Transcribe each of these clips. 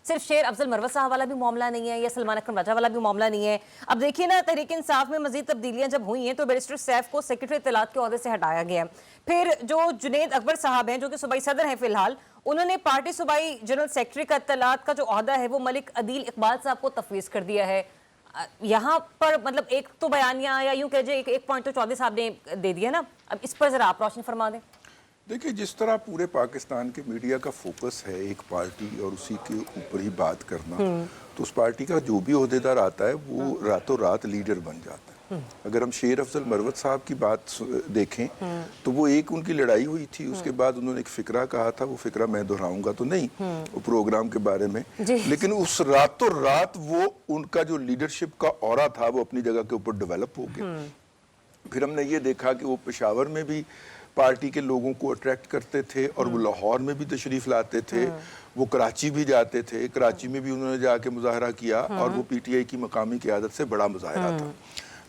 صرف شیر افضل مروت صاحب والا بھی معاملہ نہیں ہے یا سلمان اکرم راجہ والا بھی معاملہ نہیں ہے. اب دیکھیے نا, تحریک انصاف میں مزید تبدیلیاں جب ہوئی ہیں تو بیرسٹر سیف کو سیکرٹری اطلاعات کے عہدے سے ہٹایا گیا. پھر جو جنید اکبر صاحب ہیں جو کہ صوبائی صدر ہیں فی الحال, انہوں نے پارٹی صوبائی جنرل سیکرٹری کا اطلاعات کا جو عہدہ ہے وہ ملک عدیل اقبال صاحب کو تفویض کر دیا ہے. یہاں پر مطلب ایک تو بیانیہ یا یوں کہ ایک پوائنٹ تو چودھری صاحب نے دے دیا نا, اب اس پر ذرا آپ روشنی فرما دیں. دیکھیں, جس طرح پورے پاکستان کے میڈیا کا فوکس ہے ایک پارٹی اور اسی کے اوپر ہی بات کرنا, تو اس پارٹی کا جو بھی عہدیدار آتا ہے وہ راتوں رات لیڈر بن جاتا ہے. اگر ہم شیر افضل مروت صاحب کی بات دیکھیں تو وہ ایک ان کی لڑائی ہوئی تھی, اس کے بعد انہوں نے ایک فقرہ کہا تھا, وہ فقرہ میں دہراؤں گا تو نہیں وہ پروگرام کے بارے میں, لیکن اس راتوں رات وہ ان کا جو لیڈرشپ کا اورا تھا وہ اپنی جگہ کے اوپر ڈیولپ ہو گیا. پھر ہم نے یہ دیکھا کہ وہ پشاور میں بھی پارٹی کے لوگوں کو اٹریکٹ کرتے تھے اور وہ لاہور میں بھی تشریف لاتے تھے, وہ کراچی بھی جاتے تھے, کراچی میں بھی انہوں نے جا کے مظاہرہ کیا اور وہ پی ٹی آئی کی مقامی قیادت سے بڑا مظاہرہ تھا.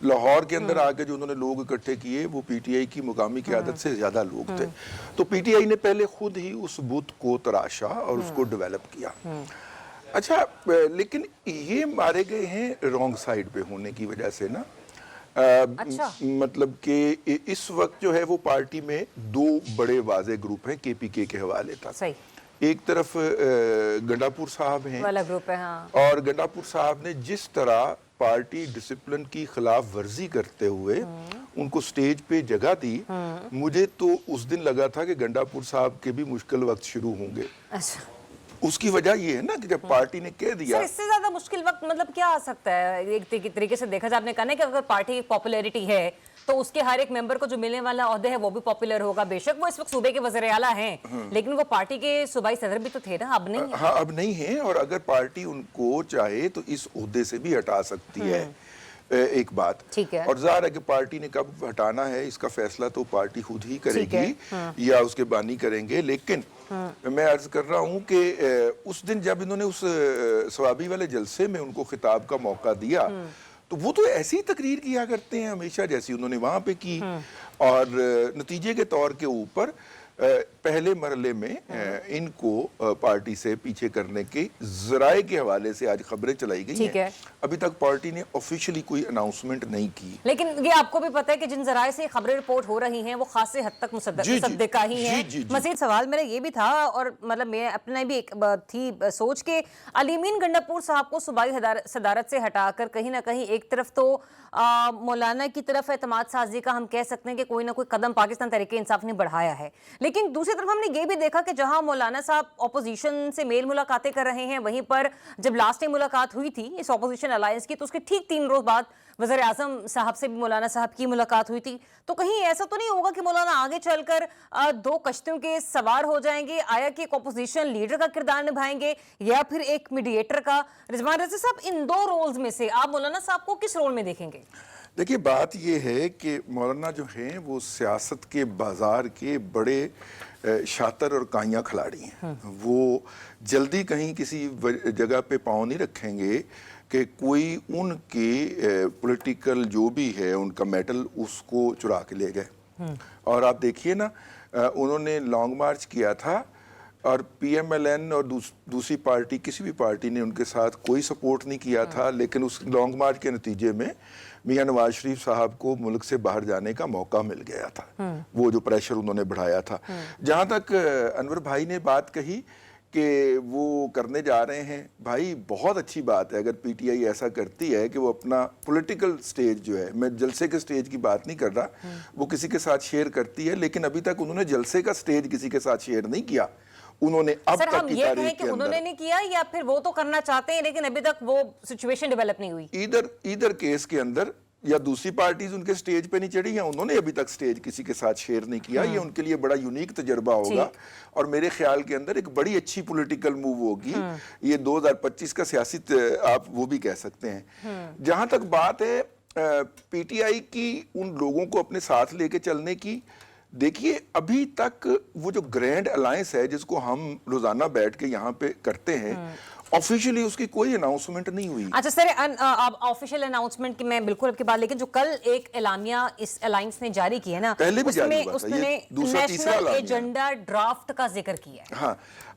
لاہور کے اندر آگے جو انہوں نے لوگ اکٹھے کیے وہ پی ٹی آئی کی مقامی قیادت سے زیادہ لوگ تھے. تو پی ٹی آئی نے پہلے خود ہی اس بت کو تراشا اور اس کو ڈیولپ کیا. اچھا, لیکن یہ مارے گئے ہیں رونگ سائیڈ پہ ہونے کی وجہ سے نا. مطلب کہ اس وقت جو ہے وہ پارٹی میں دو بڑے واضح گروپ ہیں کے پی کے حوالے تک. ایک طرف گنڈاپور صاحب ہیں اور گنڈاپور صاحب نے جس طرح پارٹی ڈسپلن کی خلاف ورزی کرتے ہوئے ان کو سٹیج پہ جگہ دی, مجھے تو اس دن لگا تھا کہ گنڈاپور صاحب کے بھی مشکل وقت شروع ہوں گے. اس کی وجہ یہ ہے نا کہ جب پارٹی نے کہہ دیا, اس سے زیادہ مشکل وقت مطلب کیا آ سکتا ہے؟ ایک طریقے سے دیکھا جائے, آپ نے کہا نا کہ اگر پارٹی پاپولیرٹی ہے تو اس کے ہر ایک ممبر کو جو ملنے والا عہدہ ہے وہ بھی پاپولر ہوگا. بے شک وہ اس وقت صوبے کے وزیر اعلیٰ ہیں, لیکن وہ پارٹی کے صوبائی صدر بھی تو تھے نا, اب نہیں. ہاں, اب نہیں ہیں, اور اگر پارٹی ان کو چاہے تو اس عہدے سے بھی ہٹا سکتی ہے. ایک بات, اور ظاہر ہے کہ پارٹی نے کب ہٹانا ہے اس کا فیصلہ تو پارٹی خود ہی کرے گی یا اس کے بانی کریں گے. لیکن میں عرض کر رہا ہوں کہ اس دن جب انہوں نے اس ثوابی والے جلسے میں ان کو خطاب کا موقع دیا تو وہ تو ایسی تقریر کیا کرتے ہیں ہمیشہ جیسی انہوں نے وہاں پہ کی, اور نتیجے کے طور کے اوپر پہلے مرحلے میں ان کو پارٹی سے پیچھے کرنے کے ذرائع کے حوالے سے آج خبریں چلائی گئی ہیں. ابھی تک پارٹی نے آفیشلی کوئی اناؤنسمنٹ نہیں کی, لیکن یہ آپ کو بھی پتہ ہے کہ جن ذرائع سے خبریں رپورٹ ہو رہی ہیں وہ خاصے حد تک مصدقہ ہی ہیں. مزید سوال میرا یہ بھی تھا, اور مطلب میں اپنا بھی ایک تھی سوچ کہ علی امین گنڈاپور صاحب کو صوبائی صدارت سے ہٹا کر کہیں نہ کہیں ایک طرف تو مولانا کی طرف اعتماد سازی کا ہم کہہ سکتے ہیں کہ کوئی نہ کوئی قدم پاکستان تحریک انصاف نے بڑھایا ہے, لیکن دوسری طرف ہم نے یہ بھی دیکھا کہ جہاں مولانا صاحب اپوزیشن سے میل ملاقاتیں کر رہے ہیں, وہیں پر جب لاسٹ ٹائم ملاقات ہوئی تھی اس اپوزیشن الائنس کی تو اس کے ٹھیک 3 روز بعد وزیر اعظم صاحب سے بھی مولانا صاحب کی ملاقات ہوئی تھی. تو کہیں ایسا تو نہیں ہوگا کہ مولانا آگے چل کر 2 کشتیوں کے سوار ہو جائیں گے؟ آیا کہ ایک اپوزیشن لیڈر کا کردار نبھائیں گے یا پھر ایک میڈیٹر کا؟ رضوان رضا صاحب, ان 2 رولز میں سے آپ مولانا صاحب کو کس رول میں دیکھیں گے؟ دیکھیے, بات یہ ہے کہ مولانا جو ہیں وہ سیاست کے بازار کے بڑے شاطر اور کائیاں کھلاڑی ہیں. وہ جلدی کہیں کسی جگہ پہ پاؤں نہیں رکھیں گے کہ کوئی ان کے پولیٹیکل جو بھی ہے ان کا میٹل اس کو چرا کے لے جائے. اور آپ دیکھیے نا, انہوں نے لانگ مارچ کیا تھا اور پی ایم ایل این اور دوسری پارٹی کسی بھی پارٹی نے ان کے ساتھ کوئی سپورٹ نہیں کیا تھا, لیکن اس لانگ مارچ کے نتیجے میں میاں نواز شریف صاحب کو ملک سے باہر جانے کا موقع مل گیا تھا. وہ جو پریشر انہوں نے بڑھایا تھا. جہاں تک انور بھائی نے بات کہی کہ وہ کرنے جا رہے ہیں, بھائی بہت اچھی بات ہے اگر پی ٹی آئی ایسا کرتی ہے کہ وہ اپنا پولیٹیکل سٹیج جو ہے, میں جلسے کے سٹیج کی بات نہیں کر رہا, وہ کسی کے ساتھ شیئر کرتی ہے, لیکن ابھی تک انہوں نے جلسے کا سٹیج کسی کے ساتھ شیئر نہیں کیا. انہوں نے اب تک کی تاریخ کے کہ انہوں نے نہیں کیا یا پھر وہ تو کرنا چاہتے ہیں لیکن ابھی تک وہ سچویشن ڈیولپ نہیں ہوئی. ادھر کیس کے اندر یا دوسری پارٹیز ان کے سٹیج پہ نہیں چڑھی یا انہوں نے ابھی تک سٹیج کسی کے ساتھ شیئر نہیں کیا. یہ ان کے لیے بڑا یونیک تجربہ ہوگا اور میرے خیال کے اندر ایک بڑی اچھی پولیٹیکل موو ہوگی. یہ 2025 کا سیاسی آپ وہ بھی کہہ سکتے ہیں. جہاں تک بات ہے پی ٹی آئی کی ان لوگوں کو اپنے ساتھ لے کے چلنے کی, دیکھیے ابھی تک وہ جو گرینڈ الائنس ہے جس کو ہم روزانہ بیٹھ کے یہاں پہ کرتے ہیں, آفیشیلی اس کی کوئی اناؤنسمنٹ نہیں ہوئی. اچھا سر, آفیشیل اناؤنسمنٹ کی میں بالکل آپ کی بات, لیکن جو کل ایک اعلامیہ اس الائنس نے جاری کیا ہے نا, پہلے بھی جاری ہوا تھا, اس میں نیشنل ایجنڈا ڈرافٹ کا ذکر کیا ہے. ہاں,